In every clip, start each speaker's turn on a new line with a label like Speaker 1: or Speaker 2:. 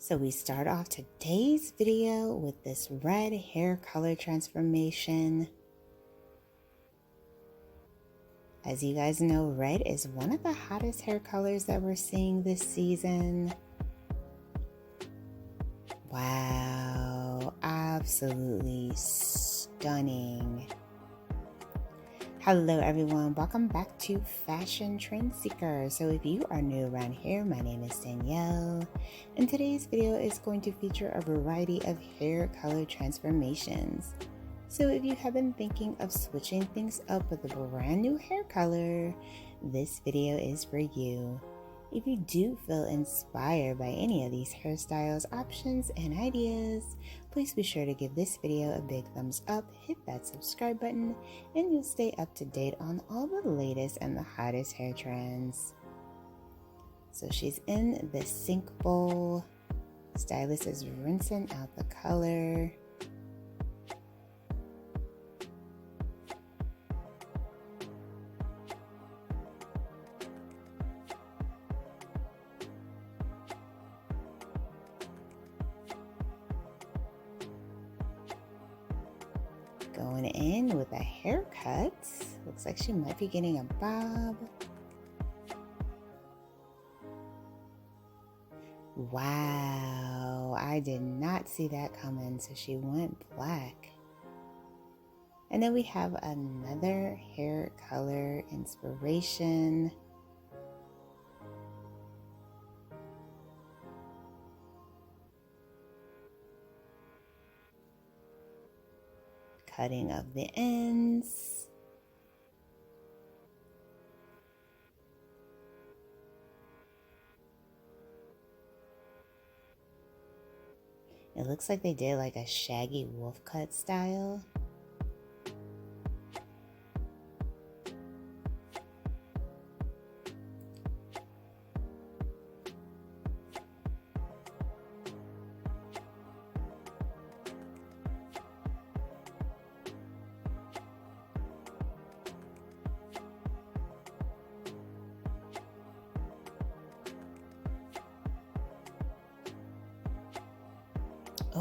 Speaker 1: So we start off today's video with this red hair color transformation. As you guys know, red is one of the hottest hair colors that we're seeing this season. Wow, absolutely stunning. Hello everyone, welcome back to Fashion Trend Seeker. So if you are new around here, my name is Danielle, and today's video is going to feature a variety of hair color transformations. So if you have been thinking of switching things up with a brand new hair color, this video is for you. If you do feel inspired by any of these hairstyles, options, and ideas, please be sure to give this video a big thumbs up, hit that subscribe button, and you'll stay up to date on all the latest and the hottest hair trends. So she's in the sink bowl. Stylist is rinsing out the color. Going in with a haircut. Looks like she might be getting a bob. Wow, I did not see that coming, so she went black. And then we have another hair color inspiration. Cutting of the ends. It looks like they did like a shaggy wolf cut style.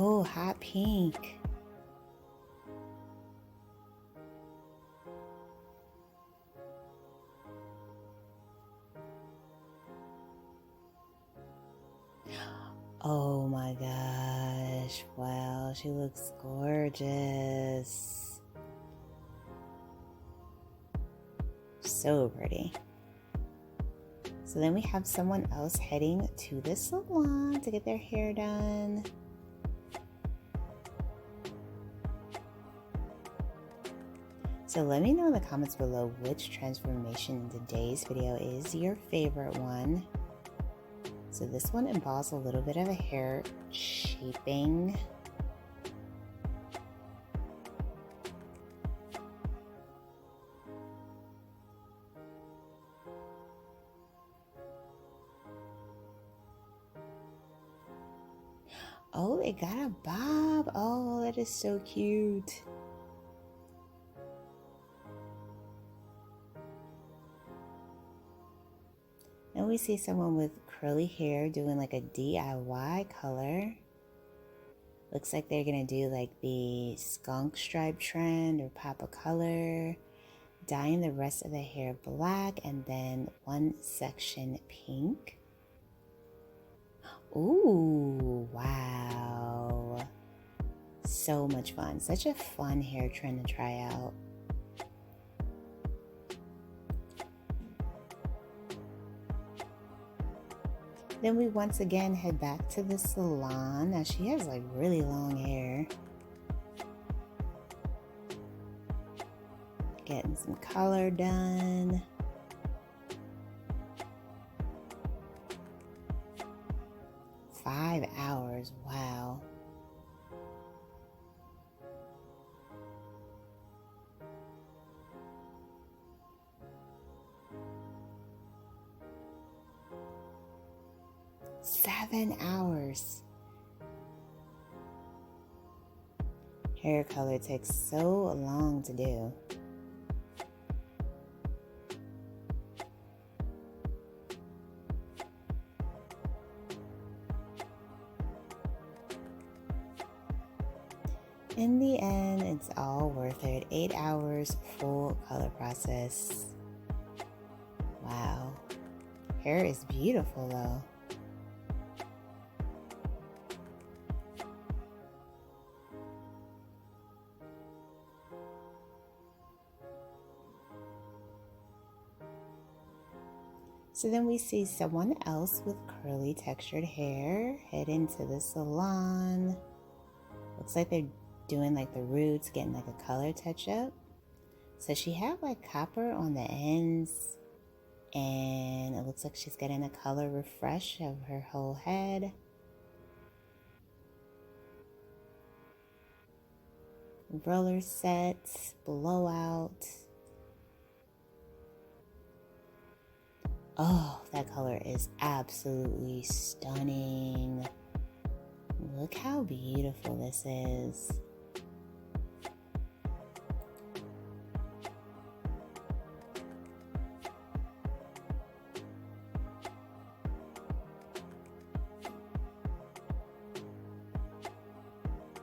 Speaker 1: Oh, hot pink. Oh my gosh. Wow, she looks gorgeous. So pretty. So then we have someone else heading to the salon to get their hair done. So let me know in the comments below which transformation in today's video is your favorite one. So this one involves a little bit of a hair shaping. Oh, it got a bob. Oh, that is so cute. And we see someone with curly hair doing like a DIY color. Looks like they're gonna do like the skunk stripe trend or pop a color, dyeing the rest of the hair black and then one section pink. Ooh, wow. So much fun. Such a fun hair trend to try out. Then we once again head back to the salon. Now she has like really long hair. Getting some color done. $5 hours, wow. $7 hours. Hair color takes so long to do. In the end, it's all worth it. 8 hours, full color process. Wow. Hair is beautiful though. So then we see someone else with curly textured hair head into the salon. Looks like they're doing like the roots, getting like a color touch up. So she had like copper on the ends, and it looks like she's getting a color refresh of her whole head. Roller set, blowout. Oh, that color is absolutely stunning. Look how beautiful this is.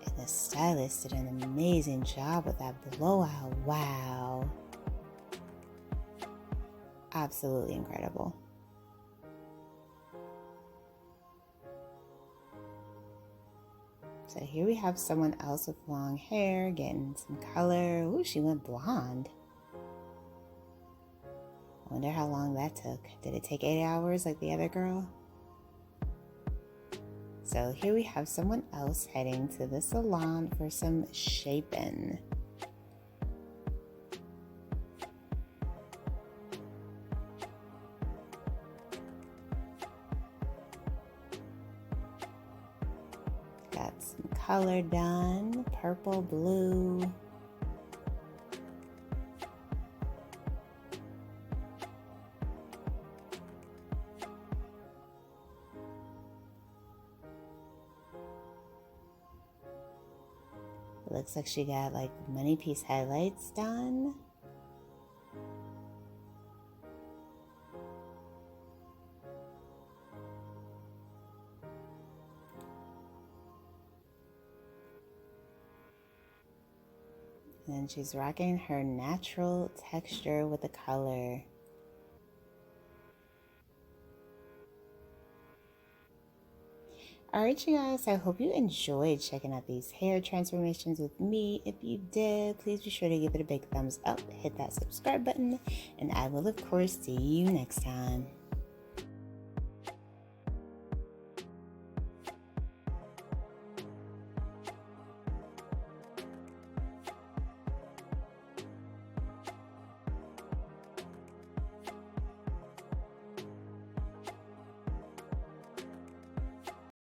Speaker 1: And the stylist did an amazing job with that blowout. Wow. Absolutely incredible. So here we have someone else with long hair getting some color. Ooh, she went blonde. I wonder how long that took. Did it take 8 hours like the other girl? So here we have someone else heading to the salon for some shaping. Got some color done, purple, blue. It looks like she got like money piece highlights done. And she's rocking her natural texture with the color. Alright you guys, I hope you enjoyed checking out these hair transformations with me. If you did, please be sure to give it a big thumbs up, hit that subscribe button, and I will of course see you next time.